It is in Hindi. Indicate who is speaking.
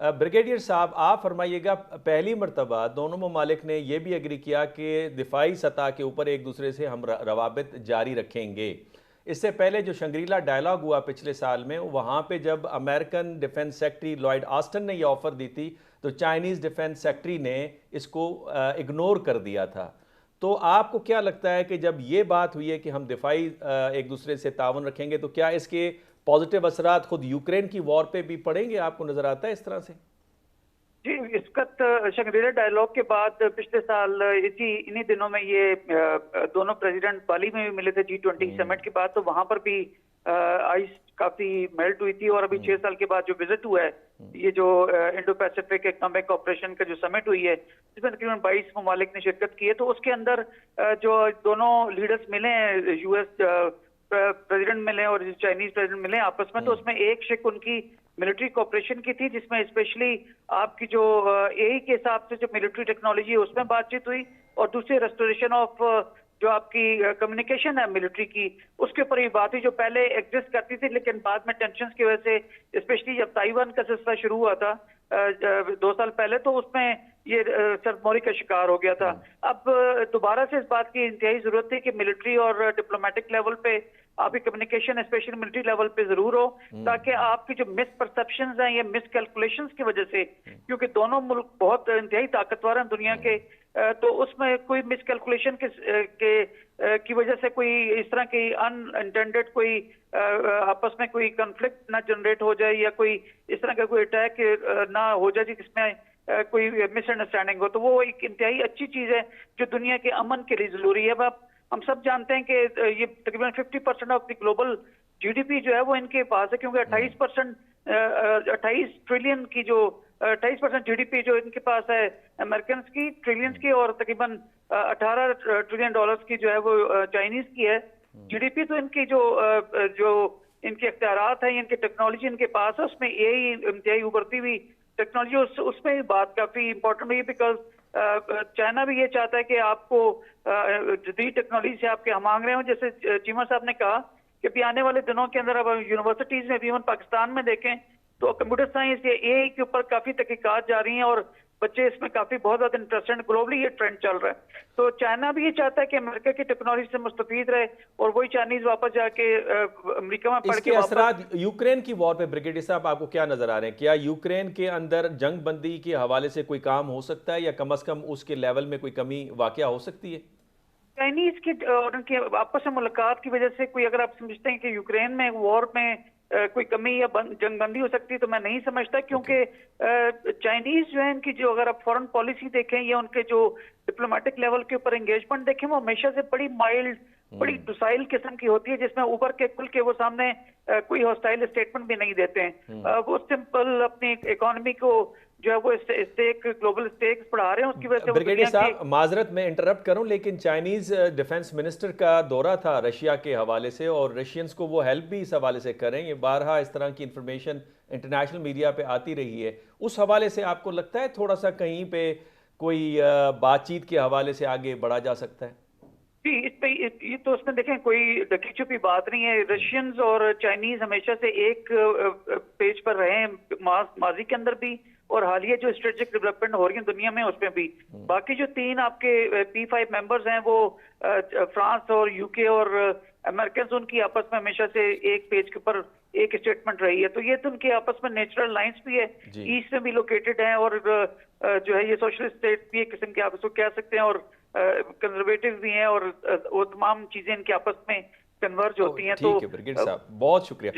Speaker 1: ब्रिगेडियर साहब, आप फरमाइएगा, पहली मर्तबा दोनों ममालिक ने यह भी एग्री किया कि दिफाई सतह के ऊपर एक दूसरे से हम रवाबित जारी रखेंगे। इससे पहले जो शंग्रीला डायलॉग हुआ पिछले साल में, वहाँ पे जब American defence secretary Lloyd Austin ने यह ऑफ़र दी थी तो चाइनीज़ डिफेंस सेक्रेटरी ने इसको इग्नोर कर दिया था। तो आपको क्या लगता है कि जब ये बात हुई है कि हम दिफाई एक दूसरे से तावन रखेंगे, तो क्या इसके पॉजिटिव असरात खुद यूक्रेन की वॉर पे भी पड़ेंगे? आपको नजर आता है इस तरह से?
Speaker 2: जी, इस वक्त शंग्रीला डायलॉग के बाद पिछले साल इन्हीं दिनों में ये दोनों प्रेसिडेंट बाली में भी मिले थे G20 समिट के बाद। तो वहां पर भी आइस काफी मेल्ट हुई थी। और अभी 6 साल के बाद जो विजिट हुआ है, ये जो इंडो पैसिफिक इकोनॉमिक कॉर्पोरेशन का जो समिट हुई है, जिसमें तकरीबन 22 ममालिक ने शिरकत की है, तो उसके अंदर जो दोनों लीडर्स मिले हैं, यूएस प्रेसिडेंट मिले और चाइनीज प्रेसिडेंट मिले आपस में, तो उसमें एक शिक उनकी मिलिट्री कॉपरेशन की थी, जिसमें स्पेशली आपकी जो एआई के हिसाब से जो मिलिट्री टेक्नोलॉजी है उसमें बातचीत हुई, और दूसरी रेस्टोरेशन ऑफ जो आपकी कम्युनिकेशन है मिलिट्री की, उसके ऊपर ही बात हुई, जो पहले एग्जिस्ट करती थी लेकिन बाद में टेंशन की वजह से, स्पेशली जब ताइवान का सिलसिला शुरू हुआ था 2 साल पहले, तो उसमें ये सरमौरी का शिकार हो गया था। अब दोबारा से इस बात की इंतहाई जरूरत थी कि मिलिट्री और डिप्लोमेटिक लेवल पे आपकी कम्युनिकेशन स्पेशली मिलिट्री लेवल पे जरूर हो, ताकि आपकी जो मिसपरसेप्शंस हैं, ये मिसकैलकुलेशंस की वजह से, क्योंकि दोनों मुल्क बहुत इंतहाई ताकतवर हैं दुनिया के, तो उसमें कोई मिसकैलकुलेशन की वजह से कोई इस तरह की अनइंटेंडेड कोई आपस में कोई कॉन्फ्लिक्ट ना जनरेट हो जाए, या कोई इस तरह का कोई अटैक ना हो जाए जिसमें कोई मिसअंडरस्टैंडिंग हो। तो वो एक इंतहाई अच्छी चीज है जो दुनिया के अमन के लिए जरूरी है। अब हम सब जानते हैं कि ये तकरीबन 50% ऑफ द ग्लोबल जीडीपी जो है वो इनके पास है, क्योंकि 28 ट्रिलियन की जो 28% जीडीपी जो इनके पास है अमेरिकन की ट्रिलियंस की, और तकरीबन 18 ट्रिलियन डॉलर्स की जो है वो चाइनीज की है जीडीपी। तो इनकी जो इनके इख्तियारात हैं, इनकी टेक्नोलॉजी इनके पास है, उसमें यही इंतहाई उभरती हुई टेक्नोलॉजी, उसमें बात काफी इंपॉर्टेंट हुई, बिकॉज चाइना भी ये चाहता है कि आपको जदीद टेक्नोलॉजी से आपके हम मांग रहे हो। जैसे चीमा साहब ने कहा कि अभी आने वाले दिनों के अंदर अब यूनिवर्सिटीज में भी, इवन पाकिस्तान में देखें तो कंप्यूटर साइंस या एआई के ऊपर काफी तहकीकात जा रही हैं, और बच्चे इसमें काफी बहुत ज्यादा इंटरेस्टेड, ग्लोबली ये ट्रेंड चल रहा है। तो चाइना भी ये चाहता है कि अमेरिका की टेक्नोलॉजी से मुस्तफीद रहे, और वही चाइनीज वापस जाके अमेरिका में पढ़ के
Speaker 1: असरात यूक्रेन की वॉर पे ब्रिगेडियर साहब आपको क्या नजर आ रहे हैं? क्या यूक्रेन के अंदर जंग बंदी के हवाले से कोई काम हो सकता है, या कम अज कम उसके लेवल में कोई कमी वाकया हो सकती है?
Speaker 2: चाइनीज की और उनके आपस में मुलाकात की वजह से कोई, अगर आप समझते हैं कि यूक्रेन में वॉर में कोई कमी या जंगबंदी हो सकती है, तो मैं नहीं समझता, क्योंकि चाइनीज जो है इनकी जो, अगर आप फॉरेन पॉलिसी देखें या उनके जो डिप्लोमेटिक लेवल के ऊपर एंगेजमेंट देखें, वो हमेशा से बड़ी माइल्ड, बड़ी डुसाइल किस्म की होती है, जिसमें उबर के खुल के वो सामने कोई हॉस्टाइल स्टेटमेंट भी नहीं देते हैं। वो सिंपल अपनी इकोनॉमी को जो है वो स्टेक, ग्लोबल स्टेक्स बढ़ा रहे हैं, उसकी वजह से।
Speaker 1: ब्रिगेडियर साहब, माजरत में इंटरप्ट करूं, लेकिन चाइनीज डिफेंस मिनिस्टर का दौरा था रशिया के हवाले से, और रशियंस को वो हेल्प भी इस हवाले से करें, ये बारहा इस तरह की इंफॉर्मेशन इंटरनेशनल मीडिया पे आती रही है। उस हवाले से आपको लगता है थोड़ा सा कहीं पे कोई बातचीत के हवाले से आगे बढ़ा जा सकता है?
Speaker 2: जी, इस पे ये तो उसमें देखें कोई ढकी छुपी बात नहीं है। रशियंस और चाइनीज हमेशा से एक पेज पर रहे हैं, माजी के अंदर भी, और हालिया जो स्ट्रेटेजिक डेवलपमेंट हो रही है दुनिया में उसमें भी। बाकी जो 3 आपके P5 मेंबर्स हैं, वो फ्रांस और यूके और अमेरिकन, उनकी आपस में हमेशा से एक पेज के ऊपर एक स्टेटमेंट रही है। तो ये तो उनके आपस में नेचुरल लाइंस भी है, ईस्ट में भी लोकेटेड है, और जो है ये सोशलिस्ट स्टेट भी एक किस्म के आप इसको कह सकते हैं, और कंजर्वेटिव भी हैं, और वो तमाम चीजें इनके आपस में कन्वर्ज होती हैं। तो
Speaker 1: ठीक है ब्रिगेडियर साहब, बहुत शुक्रिया।